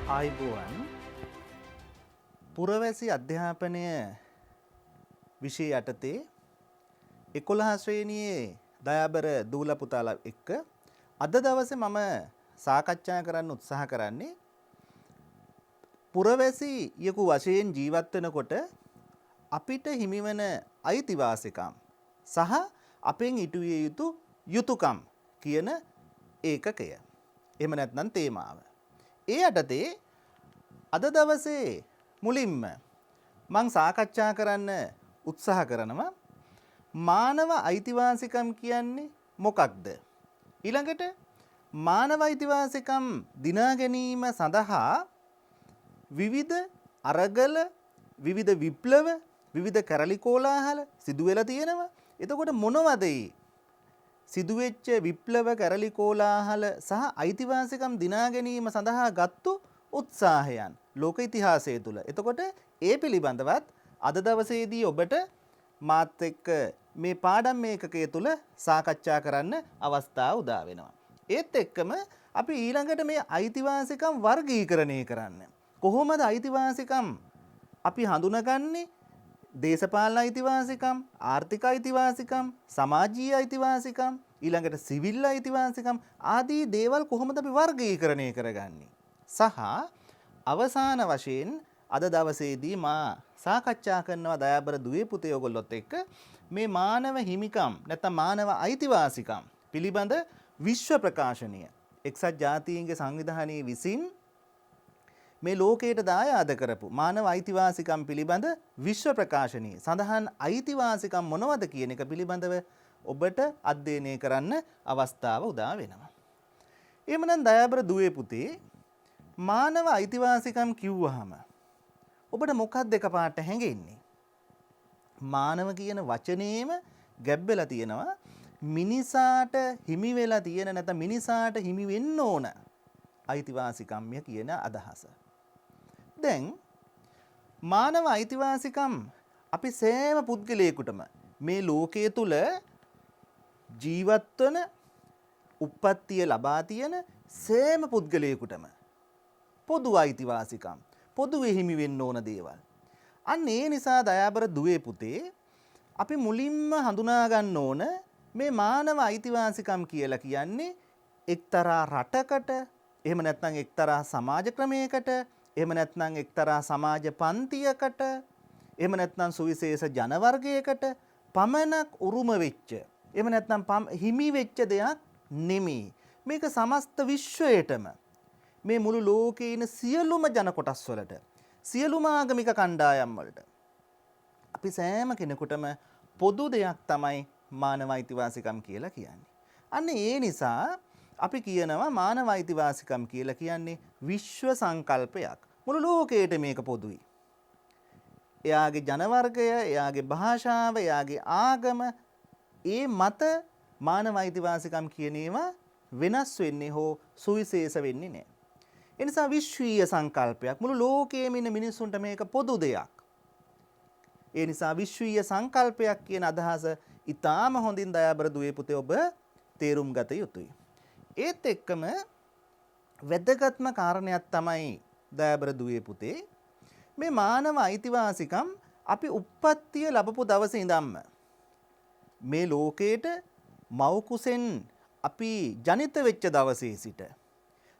ආයිබෝවන් පුරවැසි අධ්‍යාපනය විෂය යටතේ 11 ශ්‍රේණියේ දයාබර දූල පුතාලා එක්ක අද දවසේ මම සාකච්ඡා කරන්න උත්සාහ කරන්නේ පුරවැසියෙකු වශයෙන් ජීවත් වෙනකොට අපිට හිමිවන අයිතිවාසිකම් සහ අපෙන් ඉටුවිය යුතු යුතුයකම් කියන ඒකකය. එහෙම නැත්නම් තේමාව. ඒ යටතේ අද දවසේ මුලින්ම මම සාකච්ඡා කරන්න උත්සාහ කරනවා මානව අයිතිවාසිකම් කියන්නේ මොකක්ද? ඊළඟට මානව අයිතිවාසිකම් දිනා ගැනීම සඳහා විවිධ අරගල, විවිධ විප්ලව, විවිධ කරලි කෝලාහල සිදු වෙලා තියෙනවා. එතකොට මොනවද සිදුවෙච්ච විප්ලව කරලි කෝලාහල සහ අයිතිවාසිකම් දිනා ගැනීම සඳහා ගත්තු උත්සාහයන් ලෝක ඉතිහාසය තුළ. එතකොට ඒ පිළිබඳවත් අද දවසේදී ඔබට මාත් එක්ක මේ පාඩම් මේකකය තුළ සාකච්ඡා කරන්න අවස්ථාව උදා වෙනවා. ඒත් එක්කම අපි ඊළඟට මේ අයිතිවාසිකම් වර්ගීකරණය කරන්න. කොහොමද අයිතිවාසිකම් අපි හඳුනගන්නේ? දේශපාලන අයිතිවාසිකම්, ආර්ථික අයිතිවාසිකම්, සමාජීය අයිතිවාසිකම්, ඊළඟට සිවිල් අයිතිවාසිකම් ආදී දේවල් කොහොමද අපි වර්ගීකරණය කරගන්නේ? සහ අවසාන වශයෙන් අද දවසේදී මා සාකච්ඡා කරනවා දයාබර දුවේ පුතේ ඔයගොල්ලොත් එක්ක මේ මානව හිමිකම් නැත්නම් මානව අයිතිවාසිකම් පිළිබඳ විශ්ව ප්‍රකාශනය එක්සත් ජාතීන්ගේ සංවිධානයේ විසින් මේ ලෝකයට දායාද කරපු මානව අයිතිවාසිකම් පිළිබඳ විශ්ව ප්‍රකාශනයේ සඳහන් අයිතිවාසිකම් මොනවද කියන එක පිළිබඳව ඔබට අධ්‍යයනය කරන්න අවස්ථාව උදා වෙනවා. එහෙමනම් දයාබර දුවේ පුතේ මානව අයිතිවාසිකම් කිව්වහම ඔබට මොකක්ද එකපාරට හැඟෙන්නේ? මානව කියන වචනේම ගැබ්බෙලා තියෙනවා මිනිසාට හිමි වෙලා තියෙන නැත්නම් මිනිසාට හිමි වෙන්න ඕන අයිතිවාසිකම්ය කියන අදහස. දැන් මානව අයිතිවාසිකම් අපි සෑම පුද්ගලයෙකුටම මේ ලෝකයේ තුල ජීවත් වන උප්පත්තිය ලබා තියෙන සෑම පුද්ගලයෙකුටම පොදු අයිතිවාසිකම් පොදුවේ හිමි වෙන්න ඕන දේවල්. අන්න ඒ නිසා දයාබර දුවේ පුතේ අපි මුලින්ම හඳුනා ගන්න ඕන මේ මානව අයිතිවාසිකම් කියලා කියන්නේ එක්තරා රටකට, එහෙම නැත්නම් එක්තරා සමාජ ක්‍රමයකට, එහෙම නැත්නම් එක්තරා සමාජ පන්තියකට, එහෙම නැත්නම් සුවිශේෂ ජන වර්ගයකට පමණක් උරුම වෙච්ච, එහෙම නැත්නම් හිමි වෙච්ච දෙයක් නෙමෙයි. මේක සමස්ත විශ්වයටම මේ මුළු ලෝකේ ඉන්න සියලුම ජන කොටස් වලට, සියලුම ආගමික කණ්ඩායම් වලට අපි සෑම කෙනෙකුටම පොදු දෙයක් තමයි මානව අයිතිවාසිකම් කියලා කියන්නේ. අන්න ඒ නිසා අපි කියනවා මානව අයිතිවාසිකම් කියලා කියන්නේ විශ්ව සංකල්පයක්. මුළු ලෝකයට මේක පොදුයි. එයාගේ ජන වර්ගය, එයාගේ භාෂාව, එයාගේ ආගම ඒ මත මානව අයිතිවාසිකම් කියන ඒවා වෙනස් වෙන්නේ හෝ සුවිශේෂ වෙන්නේ නැහැ. ඒ නිසා විශ්වීය සංකල්පයක්. මුළු ලෝකයේම ඉන්න මිනිස්සුන්ට මේක පොදු දෙයක්. ඒ නිසා විශ්වීය සංකල්පයක් කියන අදහස ඊටාම හොඳින් දයාබර දුවේ පුතේ ඔබ තේරුම් ගත යුතුයි. ඒත් එක්කම වැදගත්ම කාරණයක් තමයි දයාබර දුවේ පුතේ මේ මානව අයිතිවාසිකම් අපි උප්පත්තිය ලැබපු දවසේ ඉඳන්ම මේ ලෝකයට මව් කුසෙන් අපි ජනිත වෙච්ච දවසේ සිට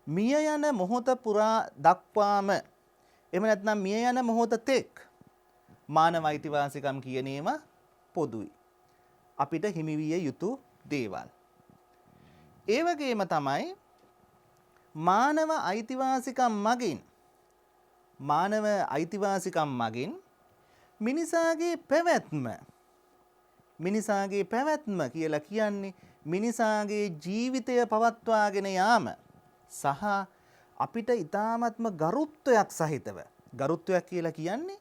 මිය යන මොහොත පුරා දක්වාම, එහෙම නැත්නම් මිය යන මොහොත තෙක් මානව අයිතිවාසිකම් කියන ඒවා පොදුයි. අපිට හිමි විය යුතු දේවල්. ඒ වගේම තමයි මානව අයිතිවාසිකම් මගින් මිනිසාගේ පැවැත්ම කියලා කියන්නේ මිනිසාගේ ජීවිතය පවත්වාගෙන යාම සහ අපිට ඊ타ත්ම ගරුත්වයක් සහිතව, ගරුත්වයක් කියලා කියන්නේ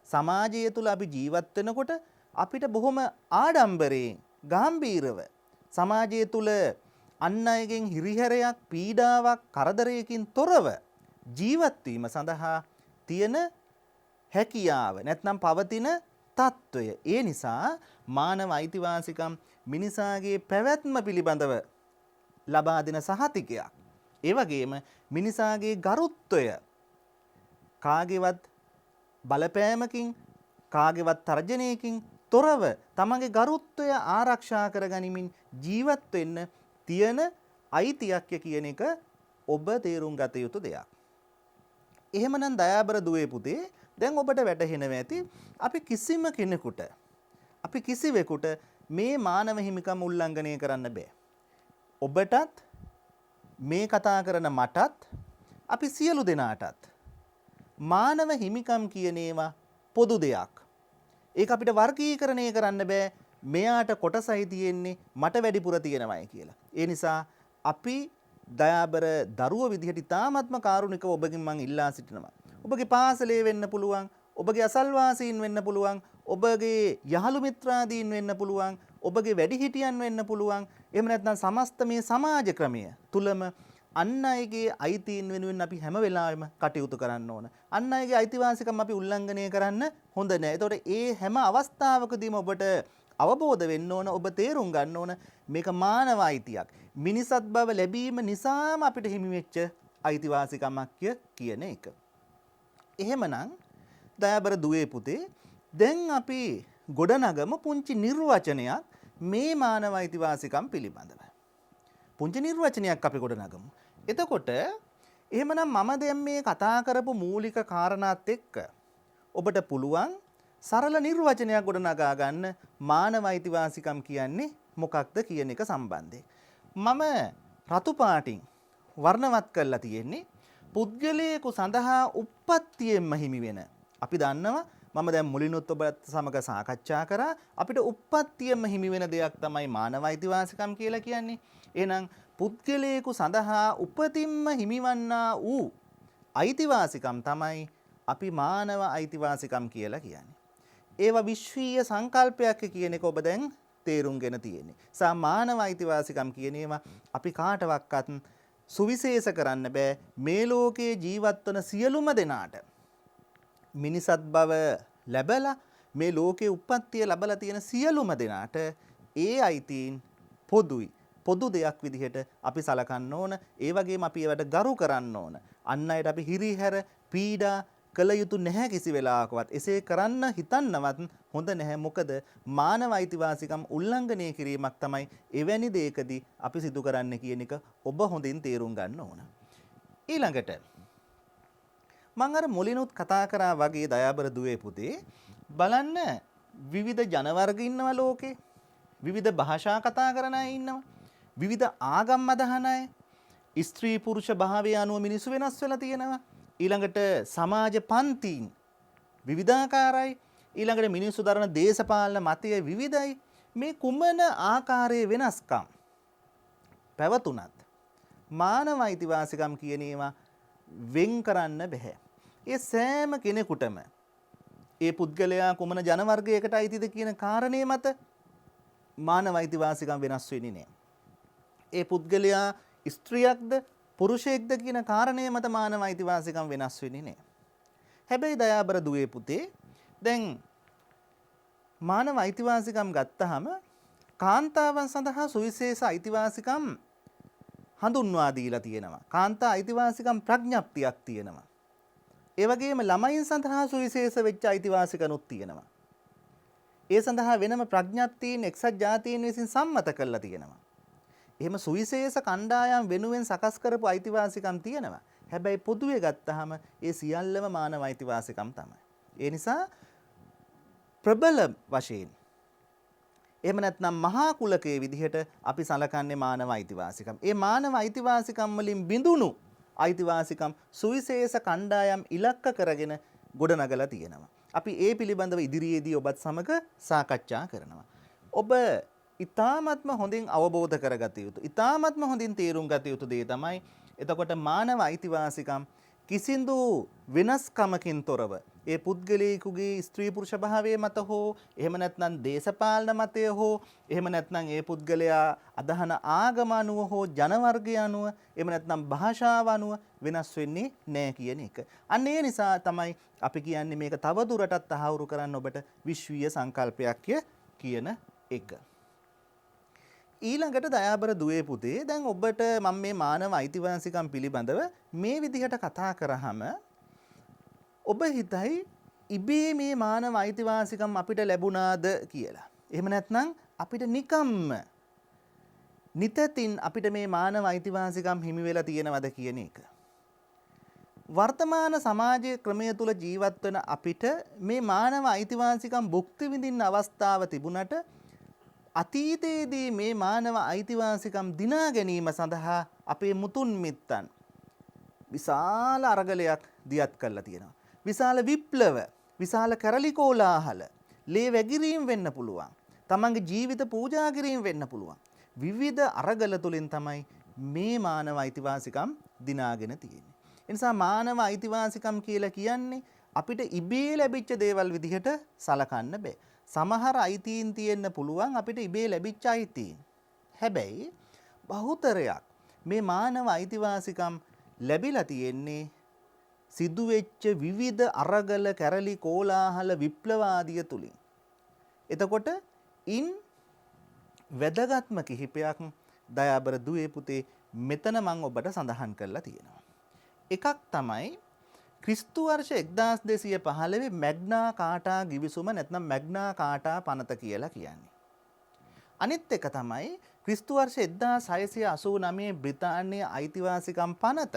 සමාජය තුළ අපි ජීවත් වෙනකොට අපිට බොහොම ආඩම්බරයෙන් ගැඹීරව සමාජය තුළ අන් අයගෙන් හිරිහැරයක්, පීඩාවක්, කරදරයකින් තොරව ජීවත් වීම සඳහා තියෙන හැකියාව නැත්නම් පවතින తত্ত্বය. ඒ නිසා මානව අයිතිවාසිකම් මිනිසාගේ පැවැත්ම පිළිබඳව ලබා දෙන සහතිකයක්. ඒ වගේම මිනිසාගේ ගරුත්වය කාගේවත් බලපෑමකින් කාගේවත් තර්ජනයකින් තොරව තමන්ගේ ගරුත්වය ආරක්ෂා කරගනිමින් ජීවත් වෙන්න තියෙන අයිතියක් කියන එක ඔබ තේරුම් ගත යුතු දෙයක්. එහෙමනම් දයාබර දුවේ පුතේ දැන් ඔබට වැටහෙනවා ඇති අපි කිසිම කෙනෙකුට අපි කිසිවෙකුට මේ මානව හිමිකම් උල්ලංඝනය කරන්න බෑ. ඔබටත් මේ කතා කරන මටත් අපි සියලු දෙනාටත් මානව හිමිකම් කියන ඒවා පොදු දෙයක්. ඒක අපිට වර්ගීකරණය කරන්න බෑ මෙයාට කොටසයි තියෙන්නේ මට වැඩිපුර තියෙනවයි කියලා. ඒ නිසා අපි දයාබර දරුවෝ විදිහට ඉතාමත්ම කාරුණිකව ඔබගෙන් මම ඉල්ලා සිටිනවා. ඔබගේ පාසලේ වෙන්න පුළුවන්, ඔබගේ අසල්වාසීන් වෙන්න පුළුවන්, ඔබගේ යහළු මිත්‍රාදීන් වෙන්න පුළුවන්, ඔබගේ වැඩිහිටියන් වෙන්න පුළුවන්. එහෙම නැත්නම් සමස්ත මේ සමාජ ක්‍රමය තුලම අන් අයගේ අයිතීන් වෙනුවෙන් අපි හැම වෙලාවෙම කටයුතු කරන්න ඕන. අන් අයගේ අයිතිවාසිකම් අපි උල්ලංඝනය කරන්න හොඳ නෑ. ඒතකොට ඒ හැම අවස්ථාවකදීම ඔබට අවබෝධ වෙන්න ඕන, ඔබ තේරුම් ගන්න ඕන මේක මානව අයිතියක්. මිනිසත් බව ලැබීම නිසාම අපිට හිමි වෙච්ච අයිතිවාසිකමක් කියන එක. එහෙමනම් දයාබර දුවේ පුතේ දැන් අපි ගොඩනගමු පුංචි නිර්වචනයක් මේ මානව අයිතිවාසිකම් පිළිබඳව. පුංචි නිර්වචනයක් අපි ගොඩනගමු. එතකොට එහෙමනම් මම දැන් මේ කතා කරපු මූලික කාරණාත් එක්ක ඔබට පුළුවන් සරල නිර්වචනයක් ගොඩනගා ගන්න මානව අයිතිවාසිකම් කියන්නේ මොකක්ද කියන එක සම්බන්ධයෙන්. මම රතු පාටින් වර්ණවත් කරලා තියෙන්නේ පුද්ගලයෙකු සඳහා උප්පත්තියෙන්ම හිමි වෙන. අපි දන්නවා මම දැන් මුලිනුත් ඔබත් සමග සාකච්ඡා කරා අපිට උප්පත්තියෙන්ම හිමි වෙන දෙයක් තමයි මානව අයිතිවාසිකම් කියලා කියන්නේ. එහෙනම් පුද්ගලයෙකු සඳහා උපතින්ම හිමිවන්නා වූ අයිතිවාසිකම් තමයි අපි මානව අයිතිවාසිකම් කියලා කියන්නේ. ඒවා විශ්වීය සංකල්පයක් කියන එක ඔබ දැන් තේරුම්ගෙන තියෙන්නේ. මානව අයිතිවාසිකම් කියන ඒවා අපි කාටවත් සුවිශේෂ කරන්න බෑ. මේ ලෝකයේ ජීවත් වන සියලුම දෙනාට මිනිසත් බව ලැබලා මේ ලෝකයේ උප්පත්තිය ලැබලා තියෙන සියලුම දෙනාට ඒ අයිතීන් පොදුයි. පොදු දෙයක් විදිහට අපි සලකන්න ඕන. ඒ වගේම අපි ඒවට ගරු කරන්න ඕන. අන් අයට අපි හිරිහැර පීඩා කළ යුතු නැහැ කිසි වෙලාවකවත්. එසේ කරන්න හිතන්නවත් හොඳ නැහැ. මොකද මානව අයිතිවාසිකම් උල්ලංඝනය කිරීමක් තමයි එවැනි දෙයකදී අපි සිදු කරන්න කියන එක ඔබ හොඳින් තේරුම් ගන්න ඕන. ඊළඟට මම අර මුලිනුත් කතා කරා වගේ දයාබර දුවේ පුතේ බලන්න විවිධ ජන වර්ග ඉන්නවා ලෝකේ. විවිධ භාෂා කතා කරන අය ඉන්නවා. විවිධ ආගම් අදහන අය. ස්ත්‍රී පුරුෂ භාවය අනුව මිනිස්සු වෙනස් වෙලා තියෙනවා. ඊළඟට සමාජ පන්තීන් විවිධාකාරයි. ඊළඟට මිනිස්සු දරන දේශපාලන මතය විවිධයි. මේ කුමන ආකාරයේ වෙනස්කම් පැවතුනත් මානව අයිතිවාසිකම් කියන ඒවා වෙන් කරන්න බෑ. ඒ සෑම කෙනෙකුටම ඒ පුද්ගලයා කුමන ජන වර්ගයකට අයිතිද කියන කාරණේ මත මානව අයිතිවාසිකම් වෙනස් වෙන්නේ නෑ. ඒ පුද්ගලයා ස්ත්‍රියක්ද පුරුෂයෙක්ද කියන කාරණය මත මානව අයිතිවාසිකම් වෙනස් වෙන්නේ නෑ. හැබැයි දයාබර දුවේ පුතේ දැන් මානව අයිතිවාසිකම් ගත්තහම කාන්තාවන් සඳහා සුවිශේෂ අයිතිවාසිකම් හඳුන්වා දීලා තියෙනවා. කාන්තා අයිතිවාසිකම් ප්‍රඥප්තියක් තියෙනවා. ඒ වගේම ළමයින් සඳහා සුවිශේෂ වෙච්ච අයිතිවාසිකනුත් තියෙනවා. ඒ සඳහා වෙනම ප්‍රඥප්තීන් එක්සත් ජාතීන් විසින් සම්මත කරලා තියෙනවා. එහෙම සුවිශේෂ කණ්ඩායම් වෙනුවෙන් සකස් කරපු අයිතිවාසිකම් තියෙනවා. හැබැයි පොදුවේ ගත්තාම ඒ සියල්ලම මානව අයිතිවාසිකම් තමයි. ඒ නිසා ප්‍රබල වශයෙන් එහෙම නැත්නම් මහා කුලකයේ විදිහට අපි සලකන්නේ මානව අයිතිවාසිකම්. ඒ මානව අයිතිවාසිකම් වලින් බිඳුණු අයිතිවාසිකම් සුවිශේෂ කණ්ඩායම් ඉලක්ක කරගෙන ගොඩනගලා තියෙනවා. අපි ඒ පිළිබඳව ඉදිරියේදී ඔබත් සමග සාකච්ඡා කරනවා. ඔබ ඉතාමත්ම හොඳින් අවබෝධ කරගත යුතු, ඉතාමත්ම හොඳින් තේරුම් ගත යුතු දේ තමයි එතකොට මානව අයිතිවාසිකම් කිසිදු වෙනස්කමකින් තොරව ඒ පුද්ගලයෙකුගේ ස්ත්‍රී පුරුෂ භාවයේ මත හෝ එහෙම නැත්නම් දේශපාලන මතය හෝ එහෙම නැත්නම් ඒ පුද්ගලයා අදහන ආගම අනුව හෝ ජන වර්ගය අනුව එහෙම නැත්නම් භාෂාව අනුව වෙනස් වෙන්නේ නැහැ කියන එක. අන්න ඒ නිසා තමයි අපි කියන්නේ මේක තව දුරටත් තහවුරු කරන්න ඔබට විශ්වීය සංකල්පයක් කියන එක. ඊළඟට දයාබර දුවේ පුතේ දැන් ඔබට මම මේ මානව අයිතිවාසිකම් පිළිබඳව මේ විදිහට කතා කරාම ඔබ හිතයි ඉබේ මේ මානව අයිතිවාසිකම් අපිට ලැබුණාද කියලා. එහෙම නැත්නම් අපිට නිකම්ම නිතතින් අපිට මේ මානව අයිතිවාසිකම් හිමි වෙලා තියෙනවද කියන එක. වර්තමාන සමාජයේ ක්‍රමය තුල ජීවත් වෙන අපිට මේ මානව අයිතිවාසිකම් භුක්ති විඳින්න අවස්ථාව තිබුණට අතීතයේදී මේ මානව අයිතිවාසිකම් දිනා ගැනීම සඳහා අපේ මුතුන් මිත්තන් විශාල අරගලයක් දියත් කරලා තියෙනවා. විශාල විප්ලව, විශාල කරලිකෝලාහල, ලේ වැගිරීම් වෙන්න පුළුවන්. තමන්ගේ ජීවිත පූජා කිරීම වෙන්න පුළුවන්. විවිධ අරගල තුලින් තමයි මේ මානව අයිතිවාසිකම් දිනාගෙන තියෙන්නේ. ඒ නිසා මානව අයිතිවාසිකම් කියලා කියන්නේ අපිට ඉබේ ලැබිච්ච දේවල් විදිහට සලකන්න බෑ. සමහර අයිතීන් තියෙන්න පුළුවන් අපිට ඉබේ ලැබිච්ච අයිතීන්. හැබැයි බහුතරයක් මේ මානව අයිතිවාසිකම් ලැබිලා තියෙන්නේ සිදුවෙච්ච විවිධ අරගල, කැරලි, කෝලාහල, විප්ලවාදිය තුලින්. එතකොට ඉන් වැදගත්ම කිහිපයක් දයාබර දුවේ පුතේ මෙතන මම ඔබට සඳහන් කරලා තියෙනවා. එකක් තමයි ක්‍රිස්තු වර්ෂ 1215 මැග්නා කාටා ගිවිසුම නැත්නම් මැග්නා කාටා පනත කියලා කියන්නේ. අනිත් එක තමයි ක්‍රිස්තු වර්ෂ 1689 බ්‍රිතාන්‍ය අයිතිවාසිකම් පනත.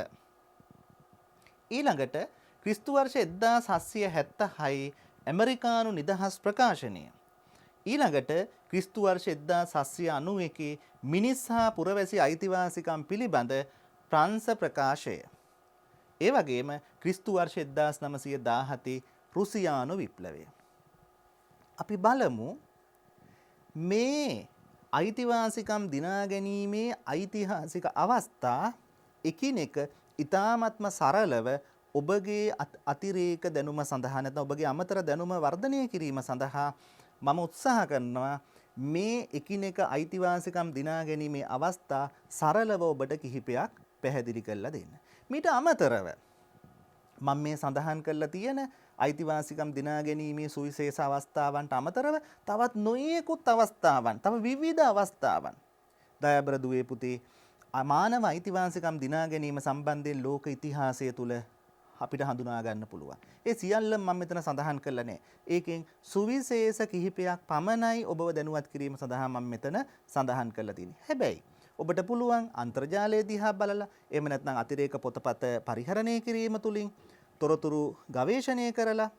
ඊළඟට ක්‍රිස්තු වර්ෂ 1776 ඇමරිකානු නිදහස් ප්‍රකාශනය. ඊළඟට ක්‍රිස්තු වර්ෂ 1791 මිනිස් හා පුරවැසි අයිතිවාසිකම් පිළිබඳ ප්‍රංශ ප්‍රකාශය. ඒ වගේම ක්‍රිස්තු වර්ෂ 1917 රුසියානු විප්ලවය. අපි බලමු මේ අයිතිවාසිකම් දිනා ගැනීමේ ඓතිහාසික අවස්ථා එකිනෙක ඉතාමත්ම සරලව ඔබගේ අතිරේක දැනුම සඳහා නැත්නම් ඔබගේ අමතර දැනුම වර්ධනය කිරීම සඳහා මම උත්සාහ කරනවා මේ එකිනෙක අයිතිවාසිකම් දිනා ගැනීමේ අවස්ථා සරලව ඔබට කිහිපයක් පැහැදිලි කරලා දෙන්න. මීට අමතරව මම මේ සඳහන් කරලා තියෙන අයිතිවාසිකම් දිනා ගැනීමේ සුවිශේෂ අවස්ථාවන්ට අමතරව තවත් නොයෙකුත් අවස්ථාවන්, තව විවිධ අවස්ථාවන් දයාබර දුවේ පුතේ මානව අයිතිවාසිකම් දිනා ගැනීම සම්බන්ධයෙන් ලෝක ඉතිහාසය තුල අපිට හඳුනා ගන්න පුළුවන්. ඒ සියල්ල මම මෙතන සඳහන් කරලා නැහැ. ඒකෙන් සුවිශේෂ කිහිපයක් පමණයි ඔබව දැනුවත් කිරීම සඳහා මම මෙතන සඳහන් කරලා තියෙන්නේ. හැබැයි ඔබට පුළුවන් අන්තර්ජාලය දිහා බලලා එහෙම නැත්නම් අතිරේක පොතපත පරිහරණය කිරීම තුලින් තොරතුරු ගවේෂණය කරලා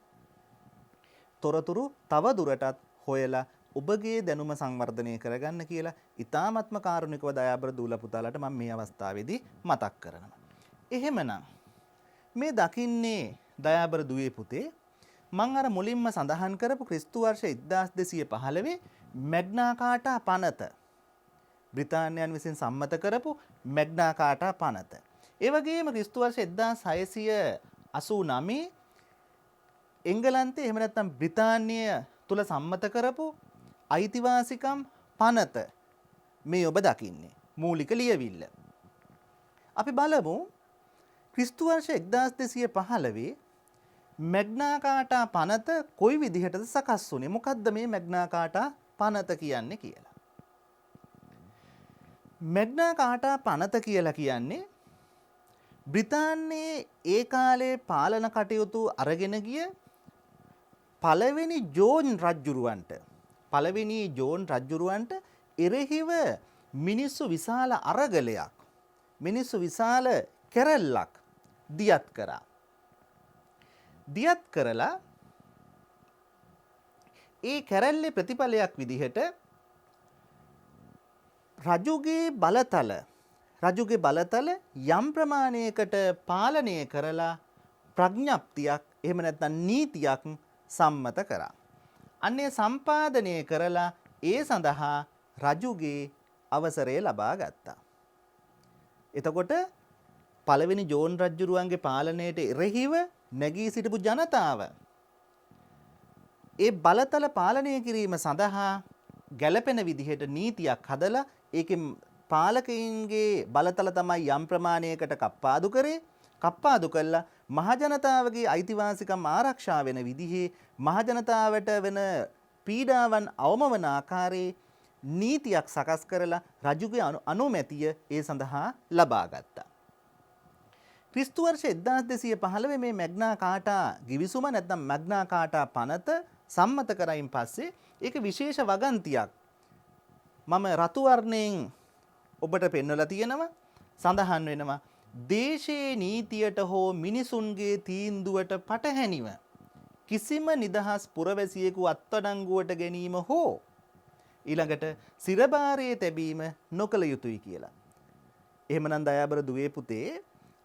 තොරතුරු තව දුරටත් හොයලා ඔබගේ දැනුම සංවර්ධනය කරගන්න කියලා ඉතාමත්ම කාරුණිකව දයාබර දූල පුතාලට මම මේ අවස්ථාවේදී මතක් කරනවා. එහෙමනම් මේ දකින්නේ දයාබර දුවේ පුතේ මම අර මුලින්ම සඳහන් කරපු ක්‍රිස්තු වර්ෂ 1215 මැග්නා කාටා පනත බ්‍රිතාන්‍යයන් විසින් සම්මත කරපු මැග්නා කාටා පනත. ඒ වගේම ක්‍රිස්තු වර්ෂ 1689 එංගලන්තයේ එහෙම නැත්නම් බ්‍රිතාන්‍ය තුල සම්මත කරපු අයිතිවාසිකම් පනත මේ ඔබ දකින්නේ මූලික ලියවිල්ල. අපි බලමු ක්‍රිස්තු වර්ෂ 1215 මැග්නා කාටා පනත කොයි විදිහටද සකස් වුනේ? මොකද්ද මේ මැග්නා කාටා පනත කියන්නේ කියලා. මැග්නා කාටා පනත කියලා කියන්නේ බ්‍රිතාන්‍යයේ ඒ කාලේ පාලන කටයුතු අරගෙන ගිය පළවෙනි ජෝන් රජුරවන්ට එරෙහිව මිනිස්සු විශාල අරගලයක්, මිනිස්සු විශාල කැරැල්ලක් දියත් කරා. දියත් කරලා ඒ කැරැල්ලේ ප්‍රතිඵලයක් විදිහට රජුගේ බලතල යම් ප්‍රමාණයකට පාලනය කරලා ප්‍රඥප්තියක් එහෙම නැත්නම් නීතියක් සම්මත කරා. අන්නේ සම්පාදනය කරලා ඒ සඳහා රජුගේ අවසරය ලබා ගත්තා. එතකොට පළවෙනි ජෝන් රජුරුවන්ගේ පාලනයට එරෙහිව නැගී සිටපු ජනතාව ඒ බලතල පාලනය කිරීම සඳහා ගැළපෙන විදිහට නීතියක් හදලා ඒකෙන් පාලකයින්ගේ බලතල තමයි යම් ප්‍රමාණයකට කප්පාදු කරේ. කප්පාදු කළා මහජනතාවගේ අයිතිවාසිකම් ආරක්ෂා වෙන විදිහේ මහජනතාවට වෙන පීඩාවන් අවම වන ආකාරයේ නීතියක් සකස් කරලා රජුගේ අනුමැතිය ඒ සඳහා ලබා ගත්තා. ක්‍රිස්තු වර්ෂ 1215 මේ මැග්නා කාටා ගිවිසුම නැත්නම් මැග්නා කාටා පනත සම්මත කරයින් පස්සේ ඒක විශේෂ වගන්තියක් මම රතු වර්ණයෙන් ඔබට පෙන්වලා තියෙනවා. සඳහන් වෙනවා දේශයේ නීතියට හෝ මිනිසුන්ගේ තීන්දුවට පටහැනිව කිසිම නිදහස් පුරවැසියෙකු අත්අඩංගුවට ගැනීම හෝ ඊළඟට සිරබාරයේ තැබීම නොකළ යුතුයි කියලා. එහෙමනම් දයාබර දුවේ පුතේ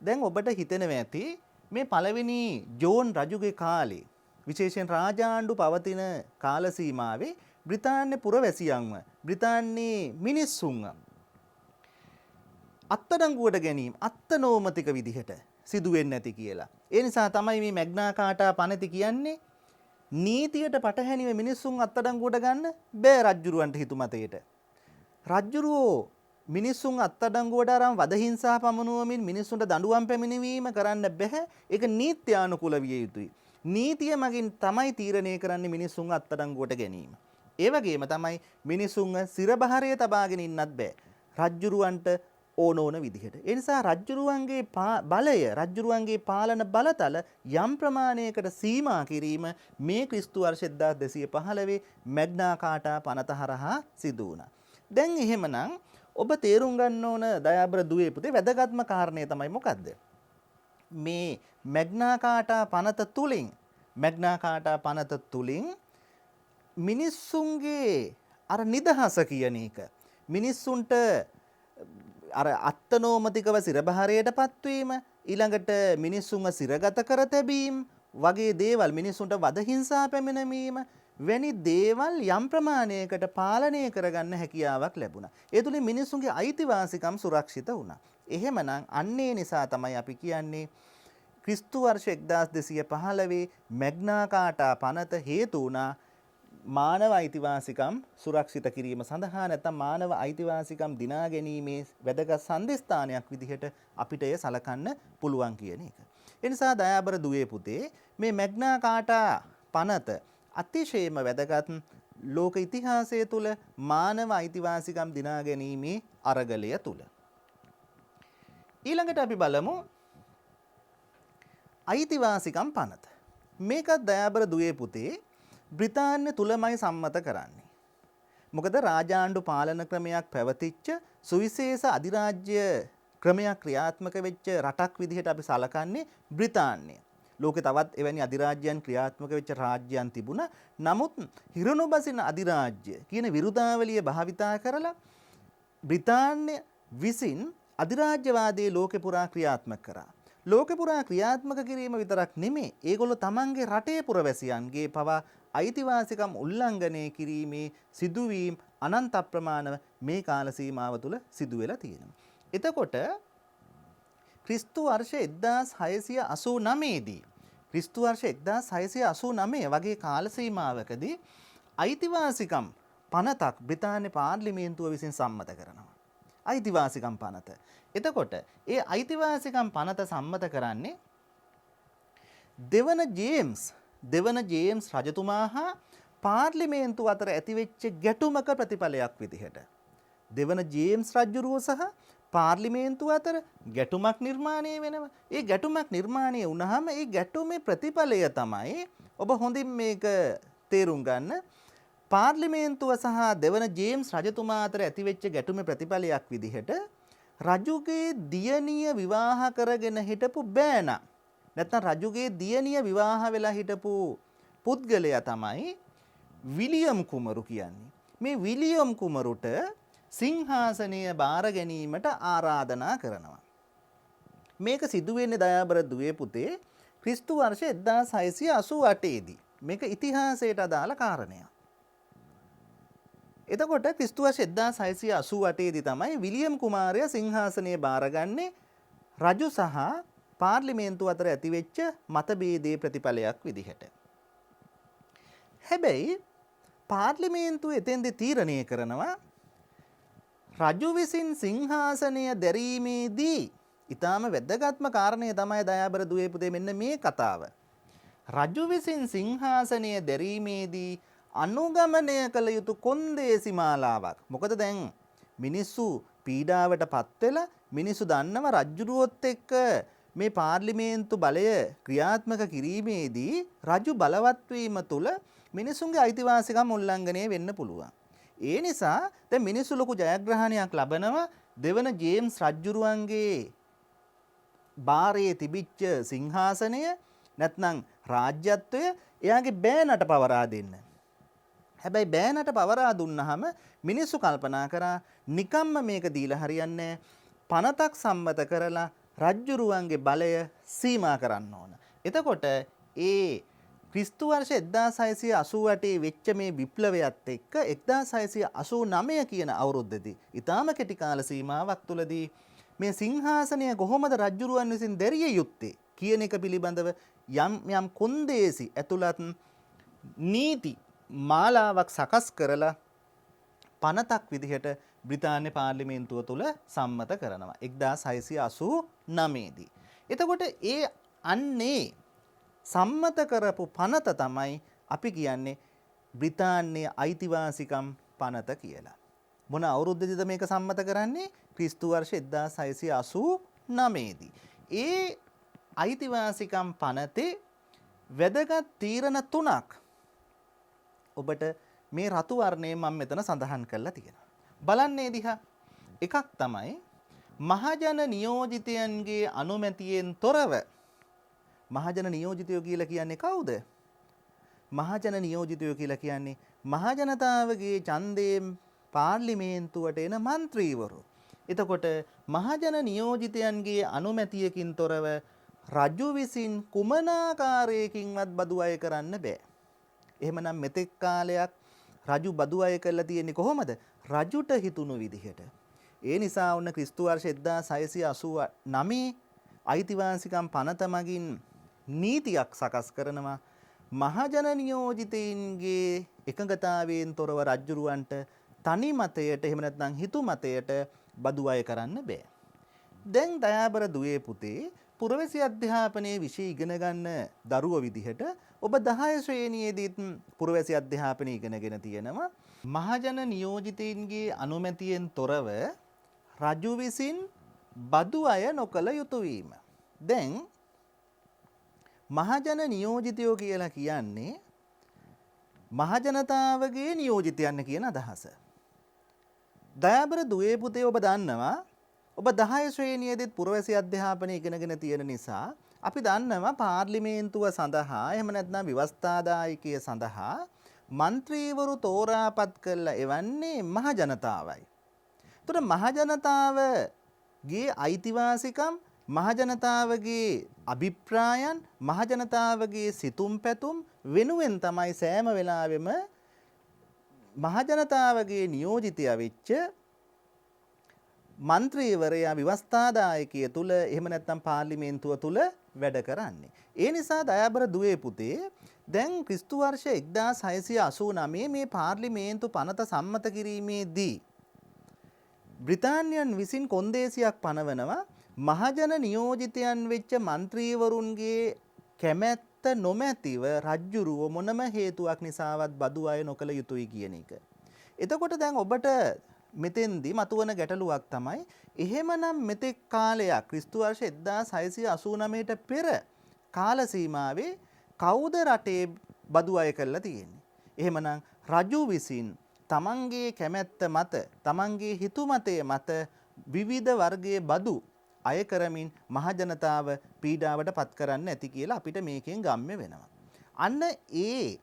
දැන් ඔබට හිතෙනවා ඇති මේ පළවෙනි ජෝන් රජුගේ කාලේ විශේෂයෙන් රාජාණ්ඩු පවතින කාල සීමාවේ බ්‍රිතාන්‍ය පුරවැසියන්ව බ්‍රිතාන්‍යයේ මිනිස්සුන්ව අත්අඩංගුවට ගැනීම අත්නෝමතික විදිහට සිදු වෙන්නේ නැති කියලා. ඒ නිසා තමයි මේ මැග්නා කාටා පනති කියන්නේ නීතියට පටහැනිව මිනිස්සුන් අත්අඩංගුවට ගන්න බෑ රජුරවන්ට හිතුමතේට. රජුරෝ මිනිස්සුන් අත්අඩංගුවට අරන් වද හිංසා පමනුවමින් මිනිස්සුන්ට දඬුවම් පැමිණවීම කරන්න බෑ. ඒක නීත්‍යානුකූල විය යුතුයි. නීතිය මගින් තමයි තීරණය කරන්නේ මිනිස්සුන් අත්අඩංගුවට ගැනීම. ඒ වගේම තමයි මිනිස්සුන්ව සිරබහරේ තබාගෙන ඉන්නත් බෑ. රජුරවන්ට ඕන විදිහට. ඒ නිසා රජ්ජුරුවන්ගේ බලය රජ්ජුරුවන්ගේ පාලන බලතල යම් ප්‍රමාණයකට සීමා කිරීම මේ ක්‍රිස්තු වර්ෂ 1215 මැග්නා කාටා පනත හරහා සිදු වුණා. දැන් එහෙමනම් ඔබ තේරුම් ගන්න ඕන දයාබර දුවේ පුතේ වැදගත්ම කාරණය තමයි මොකද්ද? මේ මැග්නා කාටා පනත තුලින් මිනිස්සුන්ගේ අර නිදහස කියන එක මිනිස්සුන්ට අර අත්නෝමතිකව සිරබහරයට පත්වීම ඊළඟට මිනිස්සුන්ව සිරගත කර තැබීම වගේ දේවල් මිනිස්සුන්ට වද හිංසා පැමිණීම වැනි දේවල් යම් ප්‍රමාණයකට පාලනය කරගන්න හැකියාවක් ලැබුණා. ඒ තුලින් මිනිස්සුන්ගේ අයිතිවාසිකම් සුරක්ෂිත වුණා. එහෙමනම් අන්නේ නිසා තමයි අපි කියන්නේ ක්‍රිස්තු වර්ෂ 1215 මැග්නා කාටා පනත හේතු වුණා මානව අයිතිවාසිකම් සුරක්ෂිත කිරීම සඳහා නැත්නම් මානව අයිතිවාසිකම් දිනා ගැනීමේ වැදගත් සම්දිස්ථානයක් විදිහට අපිට එය සලකන්න පුළුවන් කියන එක. ඒ නිසා දයාබර දුවේ පුතේ මේ මැග්නා කාටා පනත අතිශයම වැදගත් ලෝක ඉතිහාසය තුළ මානව අයිතිවාසිකම් දිනා ගැනීමේ අරගලය තුළ. ඊළඟට අපි බලමු අයිතිවාසිකම් පනත. මේකත් දයාබර දුවේ පුතේ බ්‍රිතාන්‍ය තුලමයි සම්මත කරන්නේ. මොකද රාජාණ්ඩු පාලන ක්‍රමයක් පැවතිච්ච සුවිශේෂ අධිරාජ්‍ය ක්‍රමයක් ක්‍රියාත්මක වෙච්ච රටක් විදිහට අපි සලකන්නේ බ්‍රිතාන්‍ය. ලෝකේ තවත් එවැනි අධිරාජ්‍යයන් ක්‍රියාත්මක වෙච්ච රාජ්‍යයන් තිබුණා. නමුත් හිරණොබසින අධිරාජ්‍ය කියන විරුදාවලිය භාවිතා කරලා බ්‍රිතාන්‍ය විසින් අධිරාජ්‍යවාදී ලෝකේ පුරා ක්‍රියාත්මක කරා. ලෝකේ පුරා ක්‍රියාත්මක කිරීම විතරක් නෙමෙයි ඒගොල්ලෝ තමන්ගේ රටේ පුරවැසියන්ගේ පවා අයිතිවාසිකම් උල්ලංඝනය කිරීමේ සිදුවීම් අනන්ත ප්‍රමාණව මේ කාල සීමාව තුළ සිදු වෙලා තියෙනවා. එතකොට ක්‍රිස්තු වර්ෂ 1689 දී ක්‍රිස්තු වර්ෂ 1689 වගේ කාල සීමාවකදී අයිතිවාසිකම් පනතක් බ්‍රිතාන්‍ය පාර්ලිමේන්තුව විසින් සම්මත කරනවා. අයිතිවාසිකම් පනත. එතකොට ඒ අයිතිවාසිකම් පනත සම්මත කරන්නේ දෙවන ජේම්ස් රජතුමා හා පාර්ලිමේන්තුව අතර ඇතිවෙච්ච ගැටුමක ප්‍රතිඵලයක් විදිහට. දෙවන ජේම්ස් රජුරුව සහ පාර්ලිමේන්තුව අතර ගැටුමක් නිර්මාණය වෙනවා. ඒ ගැටුමක් නිර්මාණය වුණාම ඒ ගැටුමේ ප්‍රතිඵලය තමයි ඔබ හොඳින් මේක තේරුම් ගන්න. පාර්ලිමේන්තුව සහ දෙවන ජේම්ස් රජතුමා අතර ඇතිවෙච්ච ගැටුමේ ප්‍රතිඵලයක් විදිහට රජුගේ දියණිය විවාහ කරගෙන හිටපු බෑනා නැත්නම් රජුගේ දියණිය විවාහ වෙලා හිටපු පුද්ගලයා තමයි විලියම් කුමරු කියන්නේ. මේ විලියම් කුමරුට සිංහාසනය බාර ගැනීමට ආරාධනා කරනවා. මේක සිදු වෙන්නේ දයාබර දුවේ පුතේ ක්‍රිස්තු වර්ෂ 1688 දී. මේක ඉතිහාසයට අදාළ කාරණයක්. එතකොට ක්‍රිස්තු වර්ෂ 1688 දී තමයි විලියම් කුමාරයා සිංහාසනය බාරගන්නේ රජු සහ පාර්ලිමේන්තුව අතර ඇතිවෙච්ච මතභේදයේ ප්‍රතිඵලයක් විදිහට. හැබැයි පාර්ලිමේන්තුව එතෙන්දී තීරණය කරනවා රජු විසින් සිංහාසනය දැරීමේදී ඊටාම වැදගත්ම කාරණය තමයි දයාබර දුවේ පුතේ මෙන්න මේ කතාව. රජු විසින් සිංහාසනය දැරීමේදී අනුගමනය කළ යුතු කොන්දේසි මාලාවක්. මොකද දැන් මිනිස්සු පීඩාවට පත් වෙලා මිනිස්සු දන්නව රජුරුවොත් එක්ක මේ පාර්ලිමේන්තු බලය ක්‍රියාත්මක කිරීමේදී රජු බලවත් වීම තුළ මිනිසුන්ගේ අයිතිවාසිකම් උල්ලංඝනය වෙන්න පුළුවන්. ඒ නිසා දැන් මිනිස්සු ලොකු ජයග්‍රහණයක් ලබනවා දෙවන ජේම්ස් රජුරුවන්ගේ බාරයේ තිබිච්ච සිංහාසනය නැත්නම් රාජ්‍යත්වය එයාගේ බෑනට පවරා දෙන්න. හැබැයි බෑනට පවරා දුන්නාම මිනිස්සු කල්පනා කරා නිකම්ම මේක දීලා හරියන්නේ පනතක් සම්මත කරලා රජ්ජුරුවන්ගේ බලය සීමා කරන්න ඕන. එතකොට ඒ ක්‍රිස්තු වර්ෂ 1688 වෙච්ච මේ විප්ලවයත් එක්ක 1689 කියන අවුරුද්දේදී ඊටාම කෙටි කාල සීමාවක් තුලදී මේ සිංහාසනය කොහොමද රජ්ජුරුවන් විසින් දැරිය යුත්තේ කියන එක පිළිබඳව යම් කොන්දේසි ඇතුළත් නීති මාලාවක් සකස් කරලා පනතක් විදිහට බ්‍රිතාන්‍ය පාර්ලිමේන්තුව තුළ සම්මත කරනවා 1689 දී. එතකොට ඒ අන්නේ සම්මත කරපු පනත තමයි අපි කියන්නේ බ්‍රිතාන්‍යයේ අයිතිවාසිකම් පනත කියලා. මොන අවුරුද්දේද මේක සම්මත කරන්නේ? ක්‍රිස්තු වර්ෂ 1689 දී. ඒ අයිතිවාසිකම් පනතේ වැදගත් තීරණ තුනක් ඔබට මේ රතු වර්ණයෙන් මම මෙතන සඳහන් කරලා තියෙනවා. බලන්නේ දිහා. එකක් තමයි මහජන නියෝජිතයන්ගේ අනුමැතියෙන් තොරව. මහජන නියෝජිතයෝ කියලා කියන්නේ කවුද? මහජන නියෝජිතයෝ කියලා කියන්නේ මහජනතාවගේ ඡන්දයෙන් පාර්ලිමේන්තුවට එන മന്ത്രിවරු. එතකොට මහජන නියෝජිතයන්ගේ අනුමැතියකින් තොරව රජු විසින් කුමනාකාරයකින්වත් බදු අය කරන්න බෑ. එහෙමනම් මෙතෙක් කාලයක් රජු බදු අය කරලා තියෙන්නේ කොහොමද? රජුට හිතුණු විදිහට. ඒ නිසා වුණ ක්‍රිස්තු වර්ෂ 1689 අයිතිවාසිකම් පනත මගින් නීතියක් සකස් කරනවා. මහජන නියෝජිතයින්ගේ එකඟතාවයෙන් තොරව රජුරවන්ට තනි මතයට එහෙම නැත්නම් හිතු මතයට බදු අය කරන්න බෑ. දැන් දයාබර දුවේ පුතේ පුරවැසි අධ්‍යාපනයේ විෂය ඉගෙන ගන්න දරුවෝ විදිහට ඔබ 10 ශ්‍රේණියේදීත් පුරවැසි අධ්‍යාපනය ඉගෙනගෙන තියෙනවා. මහජන නියෝජිතයින්ගේ අනුමැතියෙන් තොරව රජු විසින් බදු අය නොකළ යුතු වීම. දැන් මහජන නියෝජිතයෝ කියලා කියන්නේ මහජනතාවගේ නියෝජිතයන් කියන අදහස. දයාබර දුවේ පුතේ ඔබ දන්නවා ඔබ 10 ශ්‍රේණියේදීත් පුරවැසි අධ්‍යාපනය ඉගෙනගෙන තියෙන නිසා අපි දන්නවා පාර්ලිමේන්තුව සඳහා එහෙම නැත්නම් ව්‍යවස්ථාදායකය සඳහා മന്ത്രിවරු තෝරාපත් කරලා එවන්නේ මහජනතාවයි. ඒතර මහජනතාවගේ අයිතිවාසිකම් මහජනතාවගේ අභිප්‍රායන් මහජනතාවගේ සිතුම් පැතුම් වෙනුවෙන් තමයි සෑම වෙලාවෙම මහජනතාවගේ නියෝජිතයා වෙච්ච මන්ත්‍රීවරයා ව්‍යවස්ථාදායකය තුල එහෙම නැත්නම් පාර්ලිමේන්තුව තුල වැඩ කරන්නේ. ඒ නිසා දයාබර දුවේ පුතේ දැන් ක්‍රිස්තු වර්ෂ 1689 මේ පාර්ලිමේන්තු පනත සම්මත කිරීමේදී බ්‍රිතාන්‍යයන් විසින් කොන්දේසියක් පනවනවා මහජන නියෝජිතයන් වෙච්ච മന്ത്രിවරුන්ගේ කැමැත්ත නොමැතිව රජ්ජුරුව මොනම හේතුවක් නිසාවත් බදු අය නොකළ යුතුයි කියන එක. එතකොට දැන් ඔබට මෙතෙන්දී මතුවන ගැටලුවක් තමයි එහෙමනම් මෙතෙක් කාලයක් ක්‍රිස්තු වර්ෂ 1689ට පෙර කාල සීමාවේ කවුද රටේ බදු අය කරලා තියෙන්නේ? එහෙමනම් රජු විසින් තමන්ගේ කැමැත්ත මත තමන්ගේ හිතු මතය මත විවිධ වර්ගයේ බදු අය කරමින් මහජනතාව පීඩාවට පත් කරන්න ඇති කියලා අපිට මේකෙන් ගම්ම්‍ය වෙනවා. අන්න ඒ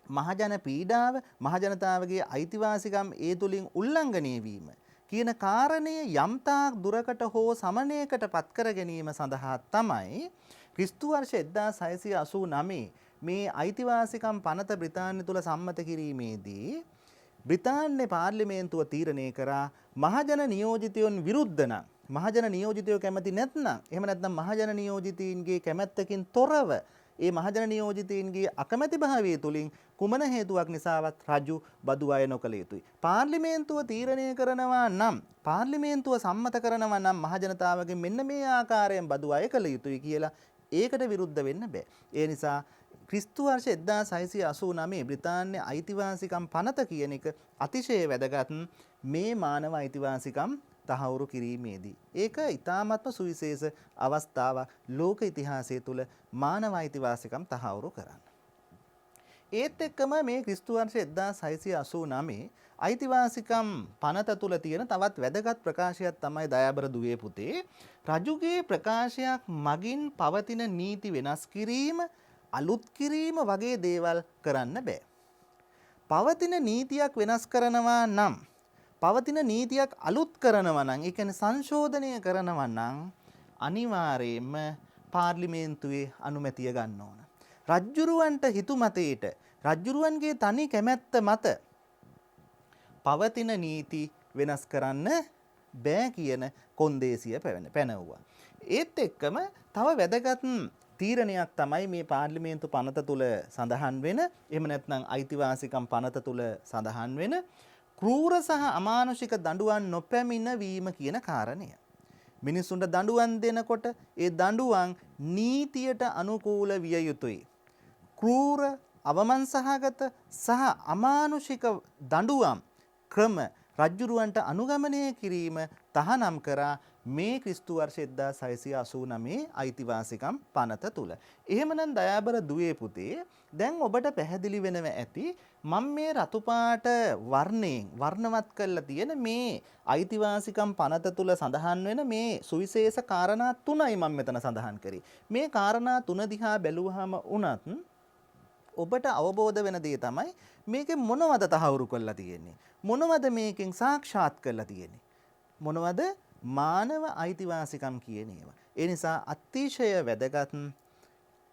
මහජන පීඩාව මහජනතාවගේ අයිතිවාසිකම් ඒ තුලින් උල්ලංඝනය වීම කියන කාරණය යම්තාක් දුරකට හෝ සමනයකට පත් කර ගැනීම සඳහා තමයි ක්‍රිස්තු වර්ෂ 1689 මේ අයිතිවාසිකම් පනත බ්‍රිතාන්‍ය තුල සම්මත කිරීමේදී බ්‍රිතාන්‍ය පාර්ලිමේන්තුව තීරණය කරා මහජන නියෝජිතයන් විරුද්ධ නම් මහජන නියෝජිතයෝ කැමති නැත්නම් එහෙම නැත්නම් මහජන නියෝජිතයින්ගේ කැමැත්තකින් තොරව ඒ මහජන නියෝජිතයින්ගේ අකමැති භාවය තුලින් කුමන හේතුවක් නිසාවත් රජු බදු අය නොකළ යුතුයි. පාර්ලිමේන්තුව තීරණය කරනවා නම් පාර්ලිමේන්තුව සම්මත කරනවා නම් මහජනතාවගෙන් මෙන්න මේ ආකාරයෙන් බදු අය කළ යුතුයි කියලා ඒකට විරුද්ධ වෙන්න බෑ. ඒ නිසා ක්‍රිස්තු වර්ෂ 1689 බ්‍රිතාන්‍ය අයිතිවාසිකම් පනත කියන එක අතිශය වැදගත් මේ මානව අයිතිවාසිකම් තහවුරු කිරීමේදී. ඒක ඊ타ත්ම සුවිශේෂ අවස්ථාවක් ලෝක ඉතිහාසය තුළ මානව අයිතිවාසිකම් තහවුරු කරන්න. ඒත් එක්කම මේ ක්‍රිස්තු වර්ෂ 1689 අයිතිවාසිකම් පනත තුළ තියෙන තවත් වැදගත් ප්‍රකාශයක් තමයි දයාබර දුවේ පුතේ රජුගේ ප්‍රකාශයක් මගින් පවතින නීති වෙනස් කිරීම අලුත් කිරීම වගේ දේවල් කරන්න බෑ. පවතින නීතියක් වෙනස් කරනවා නම් පවතින නීතියක් අලුත් කරනවා නම් ඒ කියන්නේ සංශෝධනය කරනවා නම් අනිවාර්යයෙන්ම පාර්ලිමේන්තුවේ අනුමැතිය ගන්න ඕන. රජ්ජුරුවන්ට හිතුමතේට රජ්ජුරුවන්ගේ තනි කැමැත්ත මත පවතින නීති වෙනස් කරන්න බෑ කියන කොන්දේසිය පැනවුවා. ඒත් එක්කම තව වැදගත් තීරණයක් තමයි මේ පාර්ලිමේන්තු පනත තුල සඳහන් වෙන එහෙම නැත්නම් අයිතිවාසිකම් පනත තුල සඳහන් වෙන ක්‍රූර සහ අමානුෂික දඬුවම් නොපැමිණවීම කියන කාරණය. මිනිසුන්ට දඬුවම් දෙනකොට ඒ දඬුවම් නීතියට අනුකූල විය යුතුයි. ක්‍රූර අවමන්සහගත සහ අමානුෂික දඬුවම් ක්‍රම රජ්ජුරුවන්ට අනුගමනය කිරීම තහනම් කරා මේ ක්‍රිස්තු වර්ෂ 1689 අයිතිවාසිකම් පනත තුල. එහෙමනම් දයාබර දුවේ පුතේ දැන් ඔබට පැහැදිලි වෙනවා ඇති මම මේ රතු පාට වර්ණයෙන් වර්ණවත් කරලා තියෙන මේ අයිතිවාසිකම් පනත තුල සඳහන් වෙන මේ සුවිශේෂ කාරණා තුනයි මම මෙතන සඳහන් කරේ. මේ කාරණා තුන දිහා බැලුවහම උනත් ඔබට අවබෝධ වෙන දේ තමයි මේකේ මොනවද තහවුරු කරලා තියෙන්නේ මොනවද මේකෙන් සාක්ෂාත් කරලා තියෙන්නේ මොනවද මානව අයිතිවාසිකම් කියන ඒවා. ඒ නිසා අතිශය වැදගත්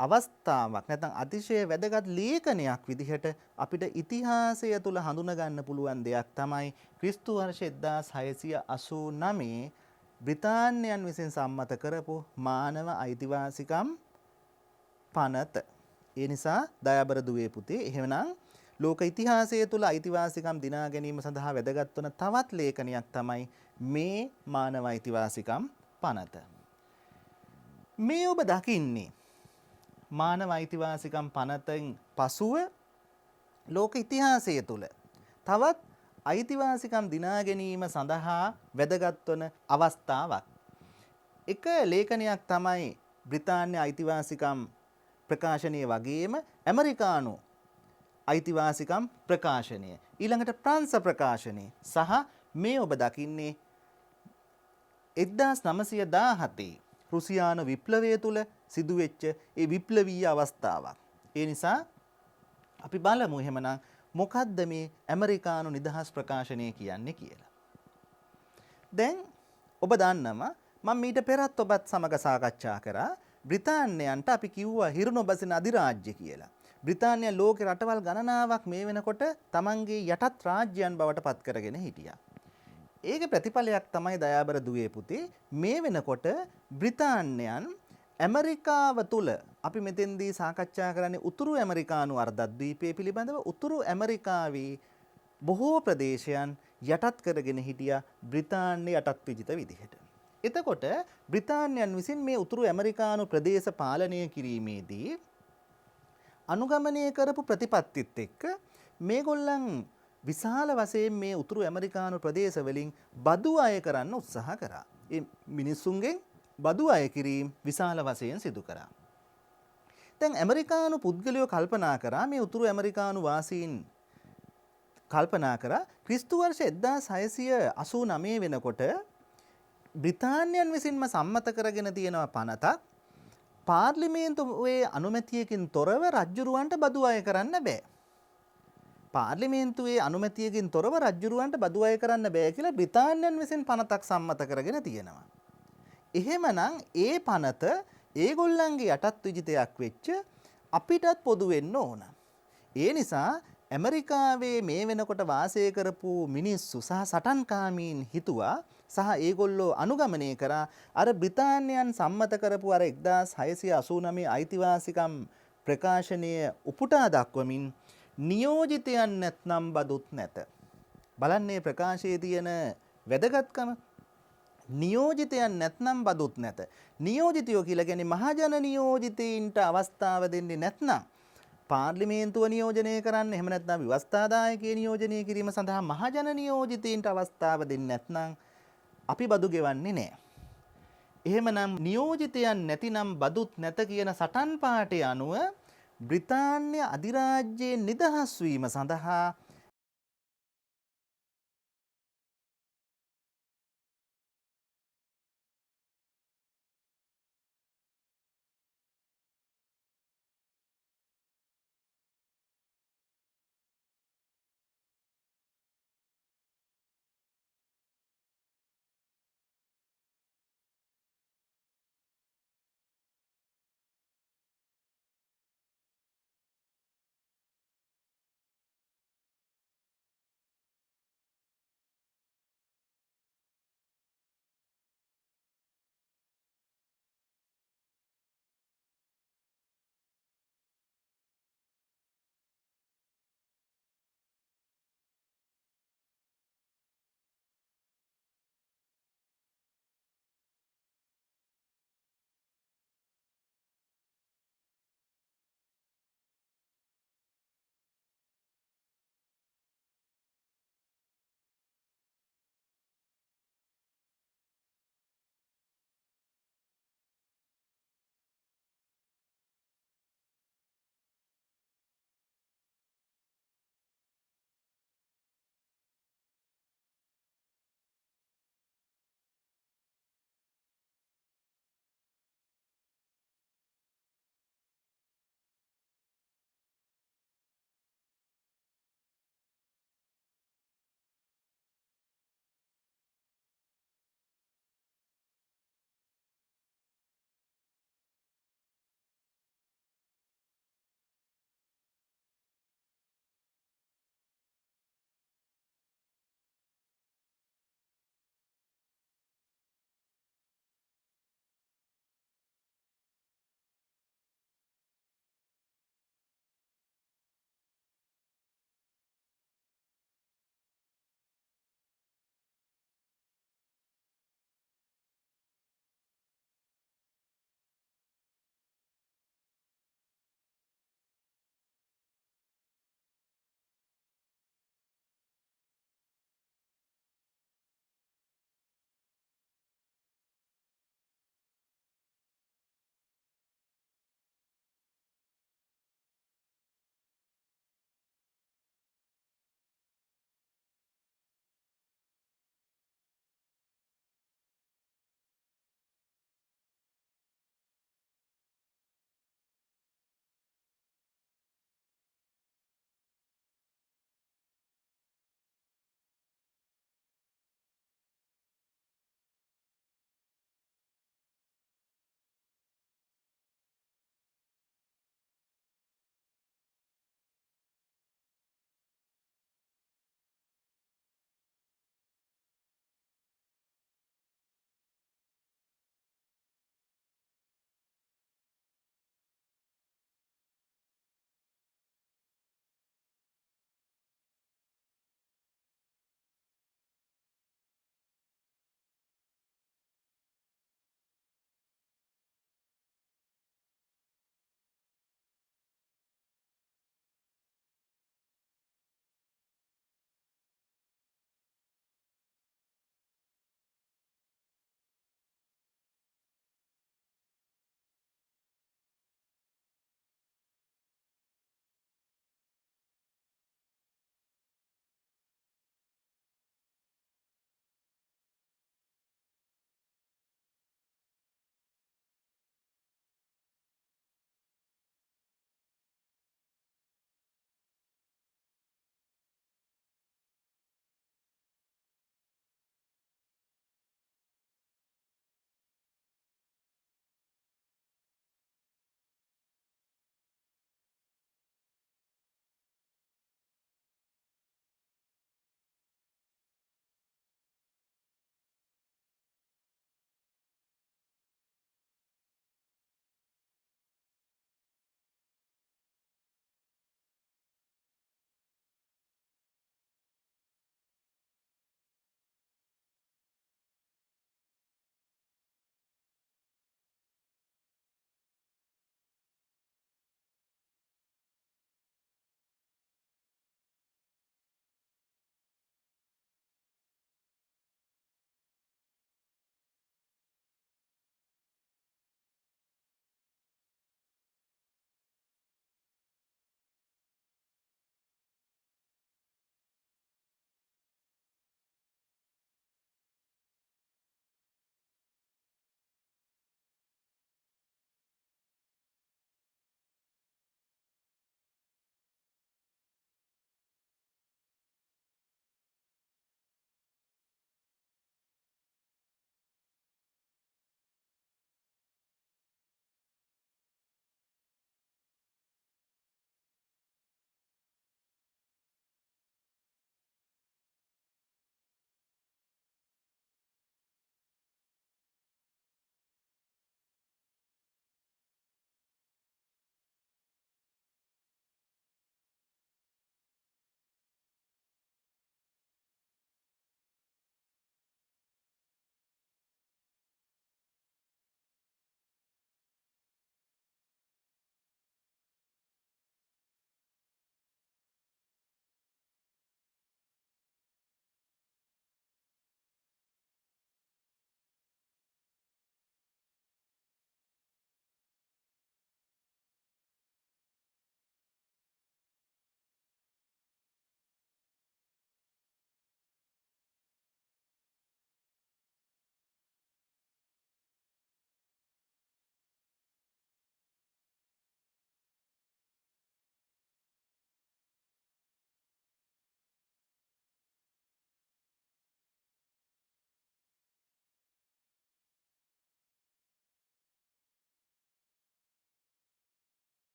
අවස්ථාවක් නැත්නම් අතිශය වැදගත් ලේඛනයක් විදිහට අපිට ඉතිහාසය තුල හඳුනා ගන්න පුළුවන් දෙයක් තමයි ක්‍රිස්තු වර්ෂ 1689 බ්‍රිතාන්‍යයන් විසින් සම්මත කරපු මානව අයිතිවාසිකම් පනත. ඒ නිසා දයාබර දුවේ පුතේ එහෙමනම් ලෝක ඉතිහාසය තුළ අයිතිවාසිකම් දිනා ගැනීම සඳහා වැදගත් වන තවත් ලේඛනයක් තමයි මේ මානව අයිතිවාසිකම් පනත. මේ ඔබ දකින්නේ මානව අයිතිවාසිකම් පනතෙන් පසුව ලෝක ඉතිහාසය තුළ තවත් අයිතිවාසිකම් දිනා ගැනීම සඳහා වැදගත් වන අවස්ථාවක්. එක ලේඛනයක් තමයි බ්‍රිතාන්‍ය අයිතිවාසිකම් ප්‍රකාශනය වගේම ඇමරිකානු අයිතිවාසිකම් ප්‍රකාශනය ඊළඟට ප්‍රංශ ප්‍රකාශනය සහ මේ ඔබ දකින්නේ 1917 රුසියානු විප්ලවය තුල සිදුවෙච්ච ඒ විප්ලවීය අවස්ථාවක්. ඒ නිසා අපි බලමු එහෙමනම් මොකද්ද මේ ඇමරිකානු නිදහස් ප්‍රකාශනය කියන්නේ කියලා. දැන් ඔබ දන්නවා මම මීට පෙරත් ඔබත් සමග සාකච්ඡා කරා බ්‍රිතාන්‍යයන්ට අපි කිව්වා හිරු නොබසින අධිරාජ්‍ය කියලා. බ්‍රිතාන්‍ය ලෝකේ රටවල් ගණනාවක් මේ වෙනකොට තමන්ගේ යටත් රාජ්‍යයන් බවට පත් කරගෙන හිටියා. ඒක ප්‍රතිඵලයක් තමයි දයාබර දුවේ පුතේ මේ වෙනකොට බ්‍රිතාන්‍යයන් ඇමරිකාව තුල අපි මෙතෙන්දී සාකච්ඡා කරන්නේ උතුරු ඇමරිකානු අර්ධද්වීපය පිළිබඳව උතුරු ඇමරිකාවේ බොහෝ ප්‍රදේශයන් යටත් කරගෙන හිටියා බ්‍රිතාන්‍ය යටත් විජිත විදිහට. එතකොට බ්‍රිතාන්‍යයන් විසින් මේ උතුරු ඇමරිකානු ප්‍රදේශ පාලනය කිරීමේදී අනුගමනය කරපු ප්‍රතිපත්තිත් එක්ක මේගොල්ලන් විශාල වශයෙන් මේ උතුරු ඇමරිකානු ප්‍රදේශ වලින් බදු අය කරන්න උත්සාහ කරා. ඒ මිනිස්සුන්ගෙන් බදු අය කිරීම විශාල වශයෙන් සිදු කරා. දැන් ඇමරිකානු පුද්ගලයෝ කල්පනා කරා මේ උතුරු ඇමරිකානු වාසීන් කල්පනා කරා ක්‍රිස්තු වර්ෂ 1689 වෙනකොට බ්‍රිතාන්‍යයන් විසින්ම සම්මත කරගෙන තියෙනවා පනතක් පාර්ලිමේන්තුවේ අනුමැතියකින් තොරව රජ්ජුරුවන්ට බදු අය කරන්න බෑ. පාර්ලිමේන්තුවේ අනුමැතියකින් තොරව රජ්ජුරුවන්ට බදු අය කරන්න බෑ කියලා බ්‍රිතාන්‍යයන් විසින් පනතක් සම්මත කරගෙන තියෙනවා. එහෙමනම් ඒ පනත ඒගොල්ලන්ගේ යටත් විජිතයක් වෙච්ච අපිටත් පොදු වෙන්න ඕන. ඒ නිසා ඇමරිකාවේ මේ වෙනකොට වාසය කරපු මිනිස්සු සහ සටන්කාමීන් හිතුවා සහ ඒගොල්ලෝ අනුගමනය කරා අර බ්‍රිතාන්‍යයන් සම්මත කරපු අර 1689 අයිතිවාසිකම් ප්‍රකාශනය උපුටා දක්වමින් නියෝජිතයන් නැත්නම් බදුත් නැත. බලන්නේ ප්‍රකාශයේ තියෙන වැදගත්කම. නියෝජිතයන් නැත්නම් බදුත් නැත. නියෝජිතයෝ කියලා කියන්නේ මහජන නියෝජිතයින්ට අවස්ථාව දෙන්නේ නැත්නම් පාර්ලිමේන්තුව නියෝජනය කරන්න එහෙම නැත්නම් ව්‍යවස්ථාදායකයන් නියෝජනය කිරීම සඳහා මහජන නියෝජිතයින්ට අවස්ථාව දෙන්නේ නැත්නම් අපි බදු ගෙවන්නේ නෑ. එහෙමනම් නියෝජිතයන් නැතිනම් බදුත් නැත කියන සටන් පාඨය අනුව බ්‍රිතාන්‍ය අධිරාජ්‍යයෙන් නිදහස් වීම සඳහා